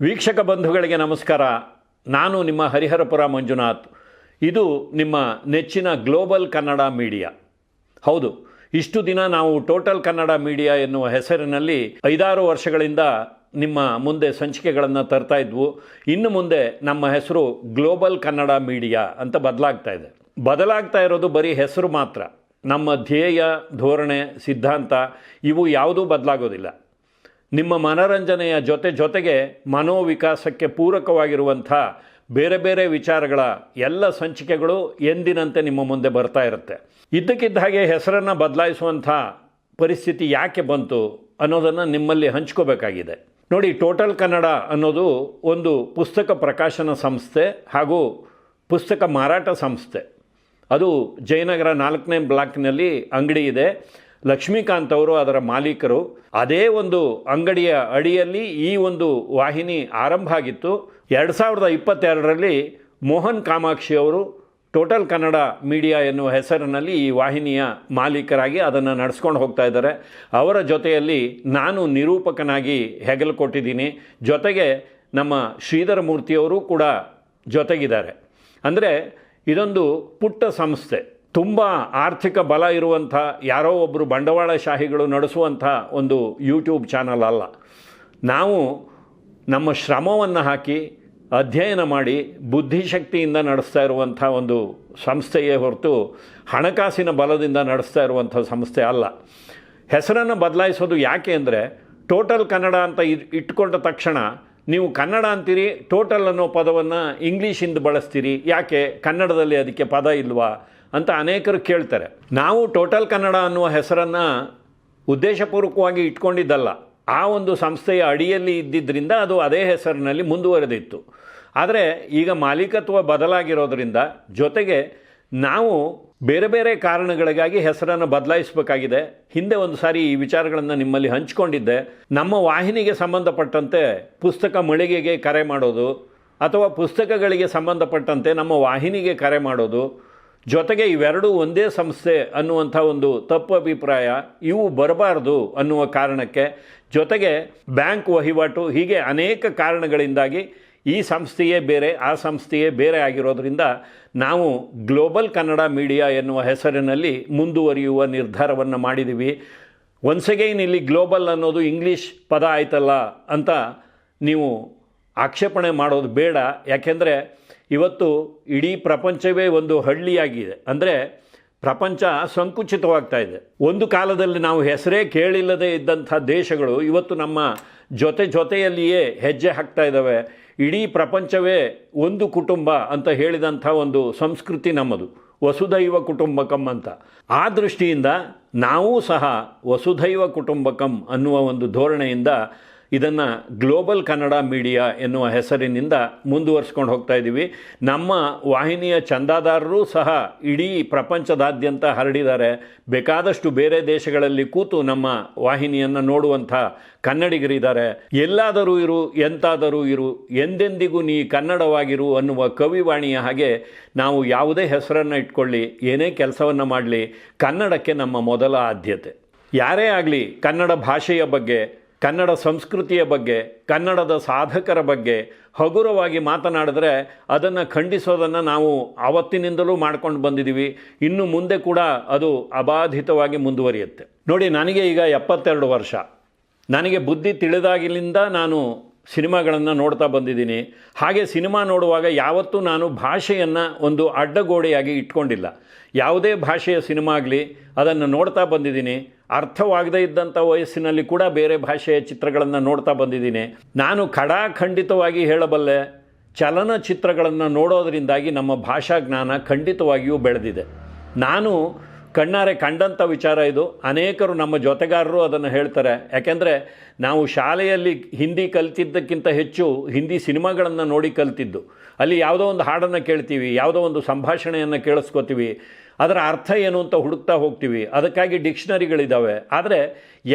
ವೀಕ್ಷಕ ಬಂಧುಗಳಿಗೆ ನಮಸ್ಕಾರ. ನಾನು ನಿಮ್ಮ ಹರಿಹರಪುರ ಮಂಜುನಾಥ್. ಇದು ನಿಮ್ಮ ನೆಚ್ಚಿನ ಗ್ಲೋಬಲ್ ಕನ್ನಡ ಮೀಡಿಯಾ. ಹೌದು, ಇಷ್ಟು ದಿನ ನಾವು ಟೋಟಲ್ ಕನ್ನಡ ಮೀಡಿಯಾ ಎನ್ನುವ ಹೆಸರಿನಲ್ಲಿ 5-6 ವರ್ಷಗಳಿಂದ ನಿಮ್ಮ ಮುಂದೆ ಸಂಚಿಕೆಗಳನ್ನು ತರ್ತಾ ಇದ್ವು. ಇನ್ನು ಮುಂದೆ ನಮ್ಮ ಹೆಸರು ಗ್ಲೋಬಲ್ ಕನ್ನಡ ಮೀಡಿಯಾ ಅಂತ ಬದಲಾಗ್ತಾ ಇರೋದು ಬರೀ ಹೆಸರು ಮಾತ್ರ. ನಮ್ಮ ಧ್ಯೇಯ, ಧೋರಣೆ, ಸಿದ್ಧಾಂತ ಇವು ಯಾವುದೂ ಬದಲಾಗೋದಿಲ್ಲ. ನಿಮ್ಮ ಮನರಂಜನೆಯ ಜೊತೆಗೆ ಮನೋವಿಕಾಸಕ್ಕೆ ಪೂರಕವಾಗಿರುವಂಥ ಬೇರೆ ಬೇರೆ ವಿಚಾರಗಳ ಎಲ್ಲ ಸಂಚಿಕೆಗಳು ಎಂದಿನಂತೆ ನಿಮ್ಮ ಮುಂದೆ ಬರ್ತಾ ಇರುತ್ತೆ. ಇದ್ದಕ್ಕಿದ್ದ ಹಾಗೆ ಹೆಸರನ್ನು ಬದಲಾಯಿಸುವಂಥ ಪರಿಸ್ಥಿತಿ ಯಾಕೆ ಬಂತು ಅನ್ನೋದನ್ನು ನಿಮ್ಮಲ್ಲಿ ಹಂಚ್ಕೋಬೇಕಾಗಿದೆ. ನೋಡಿ, ಟೋಟಲ್ ಕನ್ನಡ ಅನ್ನೋದು ಒಂದು ಪುಸ್ತಕ ಪ್ರಕಾಶನ ಸಂಸ್ಥೆ ಹಾಗೂ ಪುಸ್ತಕ ಮಾರಾಟ ಸಂಸ್ಥೆ. ಅದು ಜಯನಗರ 4ನೇ ಬ್ಲಾಕ್ನಲ್ಲಿ ಅಂಗಡಿ ಇದೆ. ಲಕ್ಷ್ಮೀಕಾಂತ್ ಅವರು ಅದರ ಮಾಲೀಕರು. ಅದೇ ಒಂದು ಅಂಗಡಿಯ ಅಡಿಯಲ್ಲಿ ಈ ಒಂದು ವಾಹಿನಿ ಆರಂಭ ಆಗಿತ್ತು. 2022ರಲ್ಲಿ ಮೋಹನ್ ಕಾಮಾಕ್ಷಿ ಅವರು ಟೋಟಲ್ ಕನ್ನಡ ಮೀಡಿಯಾ ಎನ್ನುವ ಹೆಸರಿನಲ್ಲಿ ಈ ವಾಹಿನಿಯ ಮಾಲೀಕರಾಗಿ ಅದನ್ನು ನಡೆಸ್ಕೊಂಡು ಹೋಗ್ತಾ ಇದ್ದಾರೆ. ಅವರ ಜೊತೆಯಲ್ಲಿ ನಾನು ನಿರೂಪಕನಾಗಿ ಹೆಗಲು ಕೊಟ್ಟಿದ್ದೀನಿ. ಜೊತೆಗೆ ನಮ್ಮ ಶ್ರೀಧರ ಮೂರ್ತಿಯವರು ಕೂಡ ಜೊತೆಗಿದ್ದಾರೆ. ಅಂದರೆ ಇದೊಂದು ಪುಟ್ಟ ಸಂಸ್ಥೆ. ತುಂಬ ಆರ್ಥಿಕ ಬಲ ಇರುವಂಥ ಯಾರೋ ಒಬ್ಬರು ಬಂಡವಾಳಶಾಹಿಗಳು ನಡೆಸುವಂಥ ಒಂದು ಯೂಟ್ಯೂಬ್ ಚಾನಲ್ ಅಲ್ಲ. ನಾವು ನಮ್ಮ ಶ್ರಮವನ್ನು ಹಾಕಿ ಅಧ್ಯಯನ ಮಾಡಿ ಬುದ್ಧಿಶಕ್ತಿಯಿಂದ ನಡೆಸ್ತಾ ಇರುವಂಥ ಒಂದು ಸಂಸ್ಥೆಯೇ ಹೊರತು ಹಣಕಾಸಿನ ಬಲದಿಂದ ನಡೆಸ್ತಾ ಇರುವಂಥ ಸಂಸ್ಥೆ ಅಲ್ಲ. ಹೆಸರನ್ನು ಬದಲಾಯಿಸೋದು ಯಾಕೆ ಅಂದರೆ, ಟೋಟಲ್ ಕನ್ನಡ ಅಂತ ಇಟ್ಕೊಂಡ ತಕ್ಷಣ ನೀವು ಕನ್ನಡ ಅಂತೀರಿ, ಟೋಟಲ್ ಅನ್ನೋ ಪದವನ್ನು ಇಂಗ್ಲೀಷಿಂದ ಬಳಸ್ತೀರಿ, ಯಾಕೆ ಕನ್ನಡದಲ್ಲಿ ಅದಕ್ಕೆ ಪದ ಇಲ್ವಾ ಅಂತ ಅನೇಕರು ಕೇಳ್ತಾರೆ. ನಾವು ಟೋಟಲ್ ಕನ್ನಡ ಅನ್ನುವ ಹೆಸರನ್ನು ಉದ್ದೇಶಪೂರ್ವಕವಾಗಿ ಇಟ್ಕೊಂಡಿದ್ದಲ್ಲ. ಆ ಒಂದು ಸಂಸ್ಥೆಯ ಅಡಿಯಲ್ಲಿ ಇದ್ದಿದ್ದರಿಂದ ಅದು ಅದೇ ಹೆಸರಿನಲ್ಲಿ ಮುಂದುವರೆದಿತ್ತು. ಆದರೆ ಈಗ ಮಾಲೀಕತ್ವ ಬದಲಾಗಿರೋದ್ರಿಂದ ಜೊತೆಗೆ ನಾವು ಬೇರೆ ಬೇರೆ ಕಾರಣಗಳಿಗಾಗಿ ಹೆಸರನ್ನು ಬದಲಾಯಿಸಬೇಕಾಗಿದೆ. ಹಿಂದೆ ಒಂದು ಸಾರಿ ಈ ವಿಚಾರಗಳನ್ನು ನಿಮ್ಮಲ್ಲಿ ಹಂಚಿಕೊಂಡಿದ್ದೆ. ನಮ್ಮ ವಾಹಿನಿಗೆ ಸಂಬಂಧಪಟ್ಟಂತೆ ಪುಸ್ತಕ ಮಳಿಗೆಗೆ ಕರೆ ಮಾಡೋದು ಅಥವಾ ಪುಸ್ತಕಗಳಿಗೆ ಸಂಬಂಧಪಟ್ಟಂತೆ ನಮ್ಮ ವಾಹಿನಿಗೆ ಕರೆ ಮಾಡೋದು, ಜೊತೆಗೆ ಇವೆರಡೂ ಒಂದೇ ಸಂಸ್ಥೆ ಅನ್ನುವಂಥ ಒಂದು ತಪ್ಪು ಅಭಿಪ್ರಾಯ ಇವು ಬರಬಾರ್ದು ಅನ್ನುವ ಕಾರಣಕ್ಕೆ, ಜೊತೆಗೆ ಬ್ಯಾಂಕ್ ವಹಿವಾಟು, ಹೀಗೆ ಅನೇಕ ಕಾರಣಗಳಿಂದಾಗಿ ಈ ಸಂಸ್ಥೆಯೇ ಬೇರೆ, ಆ ಸಂಸ್ಥೆಯೇ ಬೇರೆ ಆಗಿರೋದ್ರಿಂದ ನಾವು ಗ್ಲೋಬಲ್ ಕನ್ನಡ ಮೀಡಿಯಾ ಎನ್ನುವ ಹೆಸರಿನಲ್ಲಿ ಮುಂದುವರಿಯುವ ನಿರ್ಧಾರವನ್ನು ಮಾಡಿದ್ದೀವಿ. ಒನ್ಸ್ ಅಗೈನ್ ಇಲ್ಲಿ ಗ್ಲೋಬಲ್ ಅನ್ನೋದು ಇಂಗ್ಲೀಷ್ ಪದ ಆಯ್ತಲ್ಲ ಅಂತ ನೀವು ಆಕ್ಷೇಪಣೆ ಮಾಡೋದು ಬೇಡ. ಯಾಕೆಂದರೆ ಇವತ್ತು ಇಡೀ ಪ್ರಪಂಚವೇ ಒಂದು ಹಳ್ಳಿಯಾಗಿದೆ. ಅಂದರೆ ಪ್ರಪಂಚ ಸಂಕುಚಿತವಾಗ್ತಾ ಇದೆ. ಒಂದು ಕಾಲದಲ್ಲಿ ನಾವು ಹೆಸರೇ ಕೇಳಿಲ್ಲದೆ ಇದ್ದಂಥ ದೇಶಗಳು ಇವತ್ತು ನಮ್ಮ ಜೊತೆಯಲ್ಲಿಯೇ ಹೆಜ್ಜೆ ಹಾಕ್ತಾ ಇದ್ದಾವೆ. ಇಡೀ ಪ್ರಪಂಚವೇ ಒಂದು ಕುಟುಂಬ ಅಂತ ಹೇಳಿದಂಥ ಒಂದು ಸಂಸ್ಕೃತಿ ನಮ್ಮದು, ವಸುಧೈವ ಕುಟುಂಬಕಂ ಅಂತ. ಆ ದೃಷ್ಟಿಯಿಂದ ನಾವೂ ಸಹ ವಸುಧೈವ ಕುಟುಂಬಕಂ ಅನ್ನುವ ಒಂದು ಧೋರಣೆಯಿಂದ ಇದನ್ನು ಗ್ಲೋಬಲ್ ಕನ್ನಡ ಮೀಡಿಯಾ ಎನ್ನುವ ಹೆಸರಿನಿಂದ ಮುಂದುವರಿಸ್ಕೊಂಡು ಹೋಗ್ತಾ ಇದ್ದೀವಿ. ನಮ್ಮ ವಾಹಿನಿಯ ಚಂದಾದಾರರು ಸಹ ಇಡೀ ಪ್ರಪಂಚದಾದ್ಯಂತ ಹರಡಿದ್ದಾರೆ. ಬೇಕಾದಷ್ಟು ಬೇರೆ ದೇಶಗಳಲ್ಲಿ ಕೂತು ನಮ್ಮ ವಾಹಿನಿಯನ್ನು ನೋಡುವಂಥ ಕನ್ನಡಿಗರಿದ್ದಾರೆ. ಎಲ್ಲಾದರೂ ಇರು, ಎಂತಾದರೂ ಇರು, ಎಂದೆಂದಿಗೂ ನೀ ಕನ್ನಡವಾಗಿರು ಅನ್ನುವ ಕವಿವಾಣಿಯ ಹಾಗೆ ನಾವು ಯಾವುದೇ ಹೆಸರನ್ನು ಇಟ್ಕೊಳ್ಳಿ, ಏನೇ ಕೆಲಸವನ್ನು ಮಾಡಲಿ, ಕನ್ನಡಕ್ಕೆ ನಮ್ಮ ಮೊದಲ ಆದ್ಯತೆ. ಯಾರೇ ಆಗಲಿ ಕನ್ನಡ ಭಾಷೆಯ ಬಗ್ಗೆ, ಕನ್ನಡ ಸಂಸ್ಕೃತಿಯ ಬಗ್ಗೆ, ಕನ್ನಡದ ಸಾಧಕರ ಬಗ್ಗೆ ಹಗುರವಾಗಿ ಮಾತನಾಡಿದ್ರೆ ಅದನ್ನು ಖಂಡಿಸೋದನ್ನು ನಾವು ಆವತ್ತಿನಿಂದಲೂ ಮಾಡ್ಕೊಂಡು ಬಂದಿದ್ದೀವಿ. ಇನ್ನು ಮುಂದೆ ಕೂಡ ಅದು ಅಬಾಧಿತವಾಗಿ ಮುಂದುವರಿಯುತ್ತೆ. ನೋಡಿ, ನನಗೆ ಈಗ 72 ವರ್ಷ. ನನಗೆ ಬುದ್ಧಿ ತಿಳಿದಾಗಿಲಿಂದ ನಾನು ಸಿನಿಮಾಗಳನ್ನು ನೋಡ್ತಾ ಬಂದಿದ್ದೀನಿ. ಹಾಗೆ ಸಿನಿಮಾ ನೋಡುವಾಗ ಯಾವತ್ತೂ ನಾನು ಭಾಷೆಯನ್ನು ಒಂದು ಅಡ್ಡಗೋಡೆಯಾಗಿ ಇಟ್ಕೊಂಡಿಲ್ಲ. ಯಾವುದೇ ಭಾಷೆಯ ಸಿನಿಮಾ ಆಗಲಿ ಅದನ್ನು ನೋಡ್ತಾ ಬಂದಿದ್ದೀನಿ. ಅರ್ಥವಾಗದೇ ಇದ್ದಂಥ ವಯಸ್ಸಿನಲ್ಲಿ ಕೂಡ ಬೇರೆ ಭಾಷೆಯ ಚಿತ್ರಗಳನ್ನು ನೋಡ್ತಾ ಬಂದಿದ್ದೀನಿ. ನಾನು ಖಂಡಿತವಾಗಿ ಹೇಳಬಲ್ಲೆ, ಚಲನಚಿತ್ರಗಳನ್ನು ನೋಡೋದರಿಂದಾಗಿ ನಮ್ಮ ಭಾಷಾ ಜ್ಞಾನ ಖಂಡಿತವಾಗಿಯೂ ಬೆಳೆದಿದೆ. ನಾನು ಕಣ್ಣಾರೆ ಕಂಡಂಥ ವಿಚಾರ ಇದು. ಅನೇಕರು ನಮ್ಮ ಜೊತೆಗಾರರು ಅದನ್ನು ಹೇಳ್ತಾರೆ. ಯಾಕೆಂದರೆ ನಾವು ಶಾಲೆಯಲ್ಲಿ ಹಿಂದಿ ಕಲಿತಿದ್ದಕ್ಕಿಂತ ಹೆಚ್ಚು ಹಿಂದಿ ಸಿನಿಮಾಗಳನ್ನು ನೋಡಿ ಕಲಿತಿದ್ದು. ಅಲ್ಲಿ ಯಾವುದೋ ಒಂದು ಹಾಡನ್ನು ಕೇಳ್ತೀವಿ, ಯಾವುದೋ ಒಂದು ಸಂಭಾಷಣೆಯನ್ನು ಕೇಳಿಸ್ಕೋತೀವಿ, ಅದರ ಅರ್ಥ ಏನು ಅಂತ ಹುಡುಕ್ತಾ ಹೋಗ್ತೀವಿ. ಅದಕ್ಕಾಗಿ ಡಿಕ್ಷನರಿಗಳಿದ್ದಾವೆ. ಆದರೆ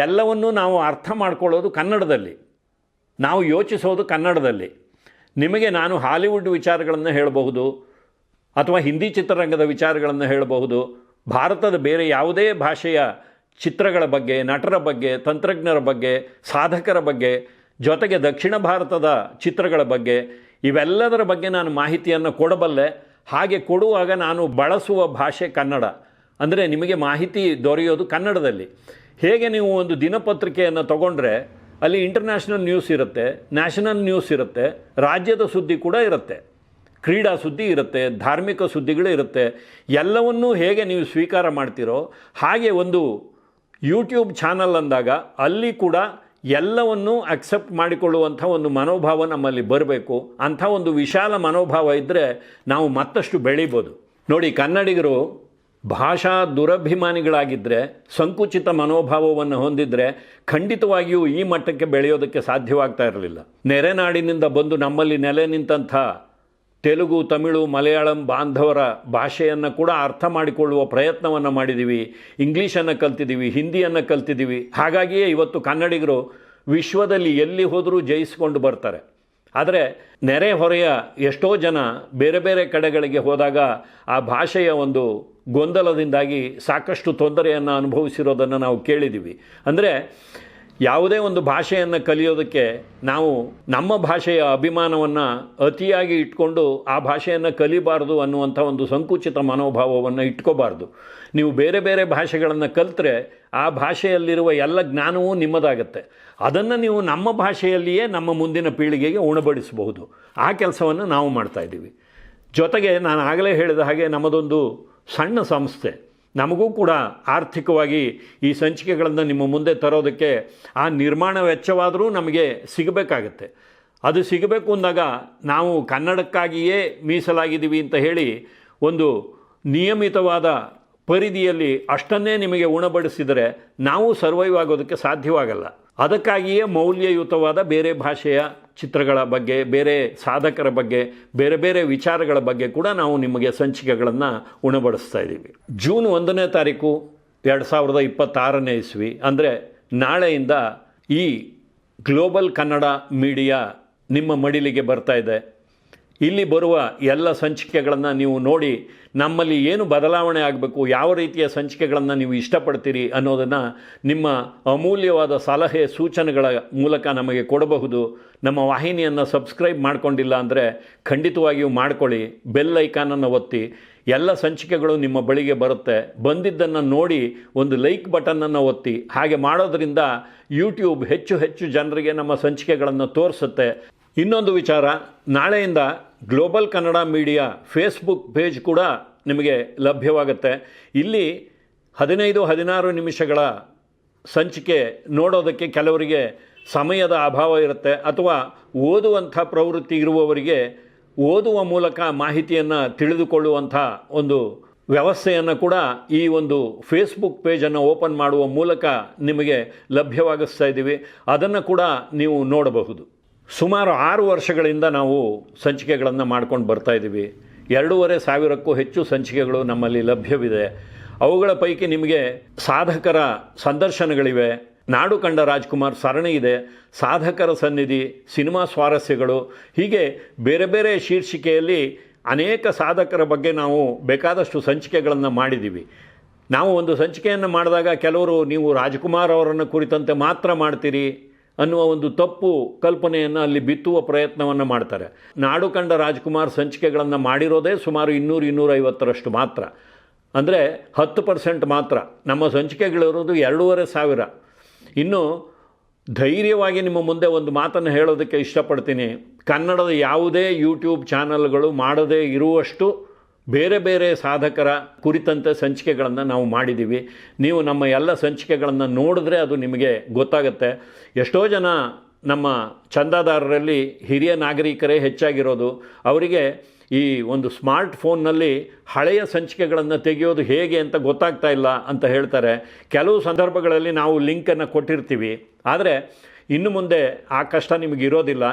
ಎಲ್ಲವನ್ನೂ ನಾವು ಅರ್ಥ ಮಾಡ್ಕೊಳ್ಳೋದು ಕನ್ನಡದಲ್ಲಿ, ನಾವು ಯೋಚಿಸೋದು ಕನ್ನಡದಲ್ಲಿ. ನಿಮಗೆ ನಾನು ಹಾಲಿವುಡ್ ವಿಚಾರಗಳನ್ನು ಹೇಳಬಹುದು ಅಥವಾ ಹಿಂದಿ ಚಿತ್ರರಂಗದ ವಿಚಾರಗಳನ್ನು ಹೇಳಬಹುದು. ಭಾರತದ ಬೇರೆ ಯಾವುದೇ ಭಾಷೆಯ ಚಿತ್ರಗಳ ಬಗ್ಗೆ, ನಟರ ಬಗ್ಗೆ, ತಂತ್ರಜ್ಞರ ಬಗ್ಗೆ, ಸಾಧಕರ ಬಗ್ಗೆ ಜೊತೆಗೆ ದಕ್ಷಿಣ ಭಾರತದ ಚಿತ್ರಗಳ ಬಗ್ಗೆ ಇವೆಲ್ಲದರ ಬಗ್ಗೆ ನಾನು ಮಾಹಿತಿಯನ್ನು ಕೊಡಬಲ್ಲೆ. ಹಾಗೆ ಕೊಡುವಾಗ ನಾನು ಬಳಸುವ ಭಾಷೆ ಕನ್ನಡ. ಅಂದರೆ ನಿಮಗೆ ಮಾಹಿತಿ ದೊರೆಯೋದು ಕನ್ನಡದಲ್ಲಿ. ಹೇಗೆ ನೀವು ಒಂದು ದಿನಪತ್ರಿಕೆಯನ್ನು ತಗೊಂಡ್ರೆ ಅಲ್ಲಿ ಇಂಟರ್ನ್ಯಾಷನಲ್ ನ್ಯೂಸ್ ಇರುತ್ತೆ, ನ್ಯಾಷನಲ್ ನ್ಯೂಸ್ ಇರುತ್ತೆ, ರಾಜ್ಯದ ಸುದ್ದಿ ಕೂಡ ಇರುತ್ತೆ, ಕ್ರೀಡಾ ಸುದ್ದಿ ಇರುತ್ತೆ, ಧಾರ್ಮಿಕ ಸುದ್ದಿಗಳು ಇರುತ್ತೆ. ಎಲ್ಲವನ್ನೂ ಹೇಗೆ ನೀವು ಸ್ವೀಕಾರ ಮಾಡ್ತೀರೋ ಹಾಗೆ ಒಂದು ಯೂಟ್ಯೂಬ್ ಚಾನಲ್ ಅಂದಾಗ ಅಲ್ಲಿ ಕೂಡ ಎಲ್ಲವನ್ನೂ ಅಕ್ಸೆಪ್ಟ್ ಮಾಡಿಕೊಳ್ಳುವಂಥ ಒಂದು ಮನೋಭಾವ ನಮ್ಮಲ್ಲಿ ಬರಬೇಕು. ಅಂಥ ಒಂದು ವಿಶಾಲ ಮನೋಭಾವ ಇದ್ದರೆ ನಾವು ಮತ್ತಷ್ಟು ಬೆಳೀಬೋದು. ನೋಡಿ, ಕನ್ನಡಿಗರು ಭಾಷಾ ದುರಭಿಮಾನಿಗಳಾಗಿದ್ದರೆ, ಸಂಕುಚಿತ ಮನೋಭಾವವನ್ನು ಹೊಂದಿದರೆ ಖಂಡಿತವಾಗಿಯೂ ಈ ಮಟ್ಟಕ್ಕೆ ಬೆಳೆಯೋದಕ್ಕೆ ಸಾಧ್ಯವಾಗ್ತಾ ಇರಲಿಲ್ಲ. ನೆರೆನಾಡಿನಿಂದ ಬಂದು ನಮ್ಮಲ್ಲಿ ನೆಲೆ ನಿಂತಹ ತೆಲುಗು, ತಮಿಳು, ಮಲಯಾಳಂ ಬಾಂಧವರ ಭಾಷೆಯನ್ನು ಕೂಡ ಅರ್ಥ ಮಾಡಿಕೊಳ್ಳುವ ಪ್ರಯತ್ನವನ್ನು ಮಾಡಿದ್ದೀವಿ. ಇಂಗ್ಲೀಷನ್ನು ಕಲ್ತಿದ್ದೀವಿ, ಹಿಂದಿಯನ್ನು ಕಲ್ತಿದ್ದೀವಿ. ಹಾಗಾಗಿಯೇ ಇವತ್ತು ಕನ್ನಡಿಗರು ವಿಶ್ವದಲ್ಲಿ ಎಲ್ಲಿ ಹೋದರೂ ಜಯಿಸಿಕೊಂಡು ಬರ್ತಾರೆ. ಆದರೆ ನೆರೆ ಹೊರೆಯ ಎಷ್ಟೋ ಜನ ಬೇರೆ ಬೇರೆ ಕಡೆಗಳಿಗೆ ಹೋದಾಗ ಆ ಭಾಷೆಯ ಒಂದು ಗೊಂದಲದಿಂದಾಗಿ ಸಾಕಷ್ಟು ತೊಂದರೆಯನ್ನು ಅನುಭವಿಸಿರೋದನ್ನು ನಾವು ಕೇಳಿದ್ದೀವಿ. ಅಂದರೆ ಯಾವುದೇ ಒಂದು ಭಾಷೆಯನ್ನು ಕಲಿಯೋದಕ್ಕೆ ನಾವು ನಮ್ಮ ಭಾಷೆಯ ಅಭಿಮಾನವನ್ನು ಅತಿಯಾಗಿ ಇಟ್ಕೊಂಡು ಆ ಭಾಷೆಯನ್ನು ಕಲಿಬಾರ್ದು ಅನ್ನುವಂಥ ಒಂದು ಸಂಕುಚಿತ ಮನೋಭಾವವನ್ನು ಇಟ್ಕೋಬಾರ್ದು. ನೀವು ಬೇರೆ ಬೇರೆ ಭಾಷೆಗಳನ್ನು ಕಲಿತ್ರೆ ಆ ಭಾಷೆಯಲ್ಲಿರುವ ಎಲ್ಲ ಜ್ಞಾನವೂ ನಿಮ್ಮದಾಗತ್ತೆ. ಅದನ್ನು ನೀವು ನಮ್ಮ ಭಾಷೆಯಲ್ಲಿಯೇ ನಮ್ಮ ಮುಂದಿನ ಪೀಳಿಗೆಗೆ ಉಣಬಡಿಸಬಹುದು. ಆ ಕೆಲಸವನ್ನು ನಾವು ಮಾಡ್ತಾಯಿದ್ದೀವಿ. ಜೊತೆಗೆ ನಾನು ಆಗಲೇ ಹೇಳಿದ ಹಾಗೆ ನಮ್ಮದೊಂದು ಸಣ್ಣ ಸಂಸ್ಥೆ. ನಮಗೂ ಕೂಡ ಆರ್ಥಿಕವಾಗಿ ಈ ಸಂಚಿಕೆಗಳನ್ನು ನಿಮ್ಮ ಮುಂದೆ ತರೋದಕ್ಕೆ ಆ ನಿರ್ಮಾಣ ವೆಚ್ಚವಾದರೂ ನಮಗೆ ಸಿಗಬೇಕಾಗತ್ತೆ. ಅದು ಸಿಗಬೇಕು ಅಂದಾಗ ನಾವು ಕನ್ನಡಕ್ಕಾಗಿಯೇ ಮೀಸಲಾಗಿದ್ದೀವಿ ಅಂತ ಹೇಳಿ ಒಂದು ನಿಯಮಿತವಾದ ಪರಿಧಿಯಲ್ಲಿ ಅಷ್ಟನ್ನೇ ನಿಮಗೆ ಉಣಬಡಿಸಿದರೆ ನಾವು ಸರ್ವೈವ್ ಆಗೋದಕ್ಕೆ ಸಾಧ್ಯವಾಗಲ್ಲ. ಅದಕ್ಕಾಗಿಯೇ ಮೌಲ್ಯಯುತವಾದ ಬೇರೆ ಭಾಷೆಯ ಚಿತ್ರಗಳ ಬಗ್ಗೆ, ಬೇರೆ ಸಾಧಕರ ಬಗ್ಗೆ, ಬೇರೆ ಬೇರೆ ವಿಚಾರಗಳ ಬಗ್ಗೆ ಕೂಡ ನಾವು ನಿಮಗೆ ಸಂಚಿಕೆಗಳನ್ನು ಉಣಬಡಿಸ್ತಾ ಇದ್ದೀವಿ. ಜೂನ್ 1ನೇ ತಾರೀಕು 2026ನೇ ಇಸ್ವಿ ಅಂದರೆ ನಾಳೆಯಿಂದ ಈ ಗ್ಲೋಬಲ್ ಕನ್ನಡ ಮೀಡಿಯಾ ನಿಮ್ಮ ಮಡಿಲಿಗೆ ಬರ್ತಾ ಇದೆ. ಇಲ್ಲಿ ಬರುವ ಎಲ್ಲ ಸಂಚಿಕೆಗಳನ್ನು ನೀವು ನೋಡಿ ನಮ್ಮಲ್ಲಿ ಏನು ಬದಲಾವಣೆ ಆಗಬೇಕು, ಯಾವ ರೀತಿಯ ಸಂಚಿಕೆಗಳನ್ನು ನೀವು ಇಷ್ಟಪಡ್ತೀರಿ ಅನ್ನೋದನ್ನು ನಿಮ್ಮ ಅಮೂಲ್ಯವಾದ ಸಲಹೆ ಸೂಚನೆಗಳ ಮೂಲಕ ನಮಗೆ ಕೊಡಬಹುದು. ನಮ್ಮ ವಾಹಿನಿಯನ್ನು ಸಬ್ಸ್ಕ್ರೈಬ್ ಮಾಡಿಕೊಂಡಿಲ್ಲ ಅಂದರೆ ಖಂಡಿತವಾಗಿಯೂ ಮಾಡ್ಕೊಳ್ಳಿ. ಬೆಲ್ ಐಕಾನನ್ನು ಒತ್ತಿ. ಎಲ್ಲ ಸಂಚಿಕೆಗಳು ನಿಮ್ಮ ಬಳಿಗೆ ಬರುತ್ತೆ. ಬಂದಿದ್ದನ್ನು ನೋಡಿ ಒಂದು ಲೈಕ್ ಬಟನನ್ನು ಒತ್ತಿ. ಹಾಗೆ ಮಾಡೋದರಿಂದ ಯೂಟ್ಯೂಬ್ ಹೆಚ್ಚು ಹೆಚ್ಚು ಜನರಿಗೆ ನಮ್ಮ ಸಂಚಿಕೆಗಳನ್ನು ತೋರಿಸುತ್ತೆ. ಇನ್ನೊಂದು ವಿಚಾರ, ನಾಳೆಯಿಂದ global Kannada media Facebook page ಕೂಡ ನಿಮಗೆ ಲಭ್ಯವಾಗುತ್ತೆ. ಇಲ್ಲಿ 15-16 ನಿಮಿಷಗಳ ಸಂಚಿಕೆ ನೋಡೋದಕ್ಕೆ ಕೆಲವರಿಗೆ ಸಮಯದ ಅಭಾವ ಇರುತ್ತೆ, ಅಥವಾ ಓದುವಂಥ ಪ್ರವೃತ್ತಿ ಇರುವವರಿಗೆ ಓದುವ ಮೂಲಕ ಮಾಹಿತಿಯನ್ನು ತಿಳಿದುಕೊಳ್ಳುವಂಥ ಒಂದು ವ್ಯವಸ್ಥೆಯನ್ನು ಕೂಡ ಈ ಒಂದು ಫೇಸ್ಬುಕ್ ಪೇಜನ್ನು ಓಪನ್ ಮಾಡುವ ಮೂಲಕ ನಿಮಗೆ ಲಭ್ಯವಾಗಿಸ್ತಾ ಇದ್ದೀವಿ. ಅದನ್ನು ಕೂಡ ನೀವು ನೋಡಬಹುದು. ಸುಮಾರು 6 ವರ್ಷಗಳಿಂದ ನಾವು ಸಂಚಿಕೆಗಳನ್ನು ಮಾಡ್ಕೊಂಡು ಬರ್ತಾಯಿದ್ದೀವಿ. 2500ಕ್ಕೂ ಹೆಚ್ಚು ಸಂಚಿಕೆಗಳು ನಮ್ಮಲ್ಲಿ ಲಭ್ಯವಿದೆ. ಅವುಗಳ ಪೈಕಿ ನಿಮಗೆ ಸಾಧಕರ ಸಂದರ್ಶನಗಳಿವೆ, ನಾಡು ಕಂಡ ರಾಜ್ಕುಮಾರ್ ಸರಣಿ ಇದೆ, ಸಾಧಕರ ಸನ್ನಿಧಿ, ಸಿನಿಮಾ ಸ್ವಾರಸ್ಯಗಳು, ಹೀಗೆ ಬೇರೆ ಬೇರೆ ಶೀರ್ಷಿಕೆಯಲ್ಲಿ ಅನೇಕ ಸಾಧಕರ ಬಗ್ಗೆ ನಾವು ಬೇಕಾದಷ್ಟು ಸಂಚಿಕೆಗಳನ್ನು ಮಾಡಿದ್ದೀವಿ. ನಾವು ಒಂದು ಸಂಚಿಕೆಯನ್ನು ಮಾಡಿದಾಗ ಕೆಲವರು ನೀವು ರಾಜ್ಕುಮಾರ್ ಅವರನ್ನು ಕುರಿತಂತೆ ಮಾತ್ರ ಮಾಡ್ತೀರಿ ಅನ್ನುವ ಒಂದು ತಪ್ಪು ಕಲ್ಪನೆಯನ್ನು ಅಲ್ಲಿ ಬಿತ್ತುವ ಪ್ರಯತ್ನವನ್ನು ಮಾಡ್ತಾರೆ. ನಾಡು ಕಂಡ ರಾಜ್ಕುಮಾರ್ ಸಂಚಿಕೆಗಳನ್ನು ಮಾಡಿರೋದೇ ಸುಮಾರು 200-250ರಷ್ಟು ಮಾತ್ರ. ಅಂದರೆ 10% ಮಾತ್ರ. ನಮ್ಮ ಸಂಚಿಕೆಗಳಿರೋದು 2500. ಇನ್ನು ಧೈರ್ಯವಾಗಿ ನಿಮ್ಮ ಮುಂದೆ ಒಂದು ಮಾತನ್ನು ಹೇಳೋದಕ್ಕೆ ಇಷ್ಟಪಡ್ತೀನಿ. ಕನ್ನಡದ ಯಾವುದೇ ಯೂಟ್ಯೂಬ್ ಚಾನಲ್ಗಳು ಮಾಡದೇ ಇರುವಷ್ಟು ಬೇರೆ ಬೇರೆ ಸಾಧಕರ ಕುರಿತಂತೆ ಸಂಚಿಕೆಗಳನ್ನು ನಾವು ಮಾಡಿದ್ದೀವಿ. ನೀವು ನಮ್ಮ ಎಲ್ಲ ಸಂಚಿಕೆಗಳನ್ನು ನೋಡಿದ್ರೆ ಅದು ನಿಮಗೆ ಗೊತ್ತಾಗುತ್ತೆ. ಎಷ್ಟೋ ಜನ ನಮ್ಮ ಚಂದಾದಾರರಲ್ಲಿ ಹಿರಿಯ ನಾಗರಿಕರೇ ಹೆಚ್ಚಾಗಿರೋದು. ಅವರಿಗೆ ಈ ಒಂದು ಸ್ಮಾರ್ಟ್ ಫೋನ್ನಲ್ಲಿ ಹಳೆಯ ಸಂಚಿಕೆಗಳನ್ನು ತೆಗೆಯೋದು ಹೇಗೆ ಅಂತ ಗೊತ್ತಾಗ್ತಾ ಇಲ್ಲ ಅಂತ ಹೇಳ್ತಾರೆ. ಕೆಲವು ಸಂದರ್ಭಗಳಲ್ಲಿ ನಾವು ಲಿಂಕನ್ನು ಕೊಟ್ಟಿರ್ತೀವಿ, ಆದರೆ ಇನ್ನು ಮುಂದೆ ಆ ಕಷ್ಟ ನಿಮಗಿರೋದಿಲ್ಲ.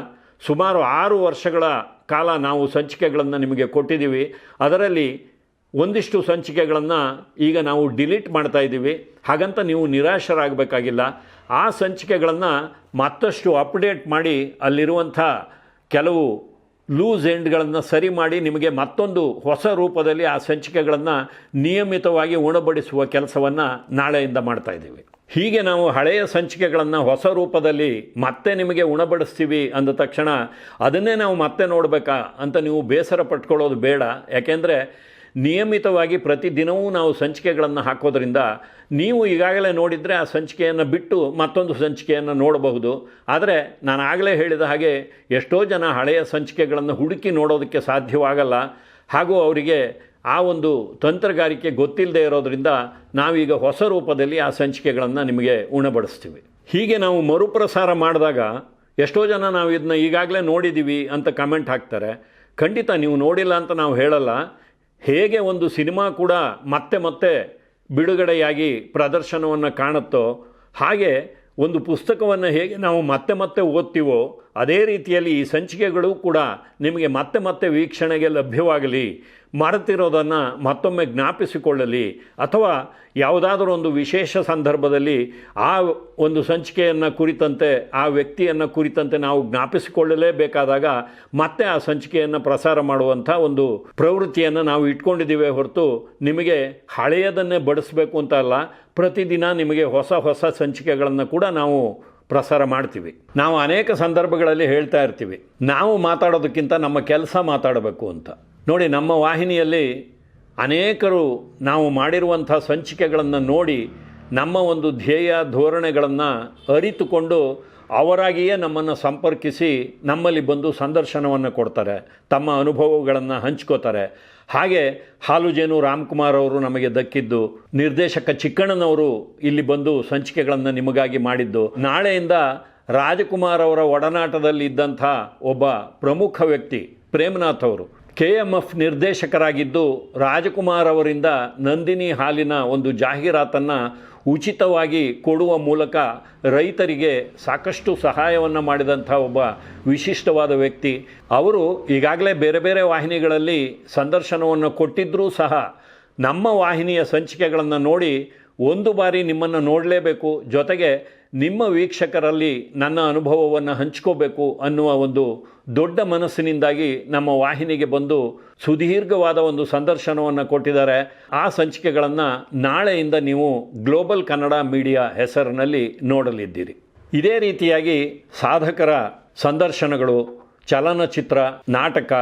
ಸುಮಾರು 6 ವರ್ಷಗಳ ಕಾಲ ನಾವು ಸಂಚಿಕೆಗಳನ್ನು ನಿಮಗೆ ಕೊಟ್ಟಿದ್ದೀವಿ. ಅದರಲ್ಲಿ ಒಂದಿಷ್ಟು ಸಂಚಿಕೆಗಳನ್ನು ಈಗ ನಾವು ಡಿಲೀಟ್ ಮಾಡ್ತಾಯಿದ್ದೀವಿ. ಹಾಗಂತ ನೀವು ನಿರಾಶರಾಗಬೇಕಾಗಿಲ್ಲ. ಆ ಸಂಚಿಕೆಗಳನ್ನು ಮತ್ತಷ್ಟು ಅಪ್ಡೇಟ್ ಮಾಡಿ ಅಲ್ಲಿರುವಂಥ ಕೆಲವು ಲೂಸ್ ಎಂಡ್ಗಳನ್ನು ಸರಿ ಮಾಡಿ ನಿಮಗೆ ಮತ್ತೊಂದು ಹೊಸ ರೂಪದಲ್ಲಿ ಆ ಸಂಚಿಕೆಗಳನ್ನು ನಿಯಮಿತವಾಗಿ ಉಣಬಡಿಸುವ ಕೆಲಸವನ್ನು ನಾಳೆಯಿಂದ ಮಾಡ್ತಾ ಇದ್ದೀವಿ. ಹೀಗೆ ನಾವು ಹಳೆಯ ಸಂಚಿಕೆಗಳನ್ನು ಹೊಸ ರೂಪದಲ್ಲಿ ಮತ್ತೆ ನಿಮಗೆ ಉಣಬಡಿಸ್ತೀವಿ ಅಂದ ತಕ್ಷಣ ಅದನ್ನೇ ನಾವು ಮತ್ತೆ ನೋಡಬೇಕಾ ಅಂತ ನೀವು ಬೇಸರ ಪಟ್ಕೊಳ್ಳೋದು ಬೇಡ. ಯಾಕೆಂದರೆ ನಿಯಮಿತವಾಗಿ ಪ್ರತಿದಿನವೂ ನಾವು ಸಂಚಿಕೆಗಳನ್ನು ಹಾಕೋದ್ರಿಂದ ನೀವು ಈಗಾಗಲೇ ನೋಡಿದರೆ ಆ ಸಂಚಿಕೆಯನ್ನು ಬಿಟ್ಟು ಮತ್ತೊಂದು ಸಂಚಿಕೆಯನ್ನು ನೋಡಬಹುದು. ಆದರೆ ನಾನು ಆಗಲೇ ಹೇಳಿದ ಹಾಗೆ ಎಷ್ಟೋ ಜನ ಹಳೆಯ ಸಂಚಿಕೆಗಳನ್ನು ಹುಡುಕಿ ನೋಡೋದಕ್ಕೆ ಸಾಧ್ಯವಾಗಲ್ಲ, ಹಾಗೂ ಅವರಿಗೆ ಆ ಒಂದು ತಂತ್ರಗಾರಿಕೆ ಗೊತ್ತಿಲ್ಲದೆ ಇರೋದರಿಂದ ನಾವೀಗ ಹೊಸ ರೂಪದಲ್ಲಿ ಆ ಸಂಚಿಕೆಗಳನ್ನು ನಿಮಗೆ ಉಣಬಡಿಸ್ತೀವಿ. ಹೀಗೆ ನಾವು ಮರುಪ್ರಸಾರ ಮಾಡಿದಾಗ ಎಷ್ಟೋ ಜನ ನಾವು ಇದನ್ನ ಈಗಾಗಲೇ ನೋಡಿದ್ದೀವಿ ಅಂತ ಕಮೆಂಟ್ ಹಾಕ್ತಾರೆ. ಖಂಡಿತ ನೀವು ನೋಡಿಲ್ಲ ಅಂತ ನಾವು ಹೇಳಲ್ಲ. ಹೇಗೆ ಒಂದು ಸಿನಿಮಾ ಕೂಡ ಮತ್ತೆ ಮತ್ತೆ ಬಿಡುಗಡೆಯಾಗಿ ಪ್ರದರ್ಶನವನ್ನು ಕಾಣುತ್ತೋ ಹಾಗೆ ಒಂದು ಪುಸ್ತಕವನ್ನು ಹೇಗೆ ನಾವು ಮತ್ತೆ ಮತ್ತೆ ಓದ್ತೀವೋ ಅದೇ ರೀತಿಯಲ್ಲಿ ಈ ಸಂಚಿಕೆಗಳು ಕೂಡ ನಿಮಗೆ ಮತ್ತೆ ಮತ್ತೆ ವೀಕ್ಷಣೆಗೆ ಲಭ್ಯವಾಗಲಿ, ಮರೆತಿರೋದನ್ನು ಮತ್ತೊಮ್ಮೆ ಜ್ಞಾಪಿಸಿಕೊಳ್ಳಲಿ, ಅಥವಾ ಯಾವುದಾದರೂ ಒಂದು ವಿಶೇಷ ಸಂದರ್ಭದಲ್ಲಿ ಆ ಒಂದು ಸಂಚಿಕೆಯನ್ನು ಕುರಿತಂತೆ ಆ ವ್ಯಕ್ತಿಯನ್ನು ಕುರಿತಂತೆ ನಾವು ಜ್ಞಾಪಿಸಿಕೊಳ್ಳಲೇಬೇಕಾದಾಗ ಮತ್ತೆ ಆ ಸಂಚಿಕೆಯನ್ನು ಪ್ರಸಾರ ಮಾಡುವಂಥ ಒಂದು ಪ್ರವೃತ್ತಿಯನ್ನು ನಾವು ಇಟ್ಕೊಂಡಿದ್ದೀವಿ ಹೊರತು ನಿಮಗೆ ಹಳೆಯದನ್ನೇ ಬಡಿಸಬೇಕು ಅಂತ ಅಲ್ಲ. ಪ್ರತಿದಿನ ನಿಮಗೆ ಹೊಸ ಹೊಸ ಸಂಚಿಕೆಗಳನ್ನು ಕೂಡ ನಾವು ಪ್ರಸಾರ ಮಾಡ್ತೀವಿ. ನಾವು ಅನೇಕ ಸಂದರ್ಭಗಳಲ್ಲಿ ಹೇಳ್ತಾ ಇರ್ತೀವಿ, ನಾವು ಮಾತಾಡೋದಕ್ಕಿಂತ ನಮ್ಮ ಕೆಲಸ ಮಾತಾಡಬೇಕು ಅಂತ. ನೋಡಿ, ನಮ್ಮ ವಾಹಿನಿಯಲ್ಲಿ ಅನೇಕರು ನಾವು ಮಾಡಿರುವಂಥ ಸಂಚಿಕೆಗಳನ್ನು ನೋಡಿ ನಮ್ಮ ಒಂದು ಧ್ಯೇಯ ಧೋರಣೆಗಳನ್ನು ಅರಿತುಕೊಂಡು ಅವರಾಗಿಯೇ ನಮ್ಮನ್ನು ಸಂಪರ್ಕಿಸಿ ನಮ್ಮಲ್ಲಿ ಬಂದು ಸಂದರ್ಶನವನ್ನು ಕೊಡ್ತಾರೆ, ತಮ್ಮ ಅನುಭವಗಳನ್ನು ಹಂಚ್ಕೋತಾರೆ. ಹಾಗೆ ಹಾಲುಜೇನು ರಾಮ್ಕುಮಾರ್ ಅವರು ನಮಗೆ ದಕ್ಕಿದ್ದು, ನಿರ್ದೇಶಕ ಚಿಕ್ಕಣ್ಣನವರು ಇಲ್ಲಿ ಬಂದು ಸಂಚಿಕೆಗಳನ್ನು ನಿಮಗಾಗಿ ಮಾಡಿದ್ದು, ನಾಳೆಯಿಂದ ರಾಜಕುಮಾರ್ ಅವರ ಒಡನಾಟದಲ್ಲಿ ಇದ್ದಂಥ ಒಬ್ಬ ಪ್ರಮುಖ ವ್ಯಕ್ತಿ ಪ್ರೇಮನಾಥ್ ಅವರು KMF ನಿರ್ದೇಶಕರಾಗಿದ್ದು ರಾಜಕುಮಾರ್ ಅವರಿಂದ ನಂದಿನಿ ಹಾಲಿನ ಒಂದು ಜಾಹೀರಾತನ್ನು ಉಚಿತವಾಗಿ ಕೊಡುವ ಮೂಲಕ ರೈತರಿಗೆ ಸಾಕಷ್ಟು ಸಹಾಯವನ್ನು ಮಾಡಿದಂಥ ಒಬ್ಬ ವಿಶಿಷ್ಟವಾದ ವ್ಯಕ್ತಿ. ಅವರು ಈಗಾಗಲೇ ಬೇರೆ ಬೇರೆ ವಾಹಿನಿಗಳಲ್ಲಿ ಸಂದರ್ಶನವನ್ನು ಕೊಟ್ಟಿದ್ದರೂ ಸಹ ನಮ್ಮ ವಾಹಿನಿಯ ಸಂಚಿಕೆಗಳನ್ನು ನೋಡಿ ಒಂದು ಬಾರಿ ನಿಮ್ಮನ್ನು ನೋಡಲೇಬೇಕು, ಜೊತೆಗೆ ನಿಮ್ಮ ವೀಕ್ಷಕರಲ್ಲಿ ನನ್ನ ಅನುಭವವನ್ನು ಹಂಚ್ಕೋಬೇಕು ಅನ್ನುವ ಒಂದು ದೊಡ್ಡ ಮನಸ್ಸಿನಿಂದಾಗಿ ನಮ್ಮ ವಾಹಿನಿಗೆ ಬಂದು ಸುದೀರ್ಘವಾದ ಒಂದು ಸಂದರ್ಶನವನ್ನು ಕೊಟ್ಟಿದ್ದಾರೆ. ಆ ಸಂಚಿಕೆಗಳನ್ನು ನಾಳೆಯಿಂದ ನೀವು ಗ್ಲೋಬಲ್ ಕನ್ನಡ ಮೀಡಿಯಾ ಹೆಸರಿನಲ್ಲಿ ನೋಡಲಿದ್ದೀರಿ. ಇದೇ ರೀತಿಯಾಗಿ ಸಾಧಕರ ಸಂದರ್ಶನಗಳು, ಚಲನಚಿತ್ರ, ನಾಟಕ,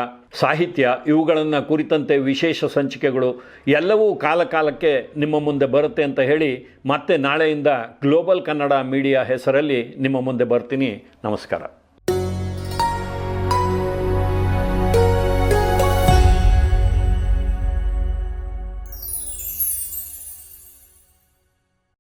ಸಾಹಿತ್ಯ ಇವುಗಳನ್ನು ಕುರಿತಂತೆ ವಿಶೇಷ ಸಂಚಿಕೆಗಳು ಎಲ್ಲವೂ ಕಾಲಕಾಲಕ್ಕೆ ನಿಮ್ಮ ಮುಂದೆ ಬರುತ್ತೆ ಅಂತ ಹೇಳಿ ಮತ್ತೆ ನಾಳೆಯಿಂದ ಗ್ಲೋಬಲ್ ಕನ್ನಡ ಮೀಡಿಯಾ ಹೆಸರಲ್ಲಿ ನಿಮ್ಮ ಮುಂದೆ ಬರ್ತೀನಿ. ನಮಸ್ಕಾರ.